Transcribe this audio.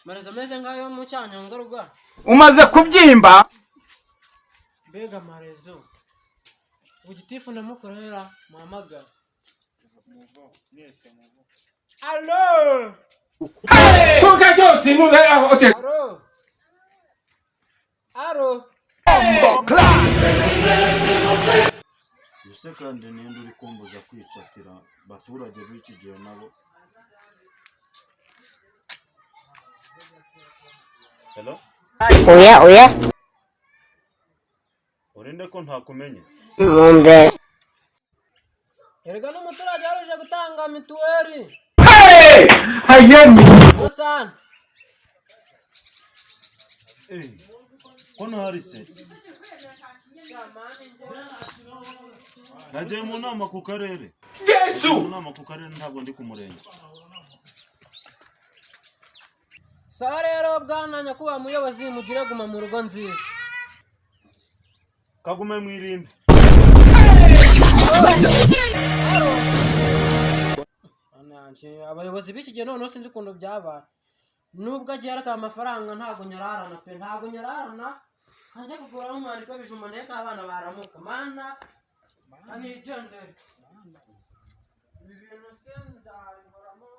Mareza meze ngayo mu cyanyonga rugwa. Umaze kubyimba? Mbega marezo. Ugitifu ndamukorera muhamagara. Allo! Tuka cyose muze hotel. Aro. Use kandi ninde uri kumbuza kwicatira baturage b'ikigihe nabo. Hello? Oya. Urinde ko ntakumenye. Mumbe. Erega n'umuturage yaruje gutanga mituweli. Hey! Hayemi. Dosan. Kono harise. Naje mu nama ku karere. Yesu! Mu nama ku karere ntabwo ndi ku murenge. Sawa rero bwana nyakuba muyobozi mugire guma mu rugo nziza. Kagume mwirimbe. Abayobozi b'ikigeno no sinzi kundo byaba. Nubwo agera ka amafaranga ntago nyararana pe ntago nyararana. Hajya kugura mu mari ko bijuma ndeka abana baramuka mana ani jende. Ibintu senza ngoramo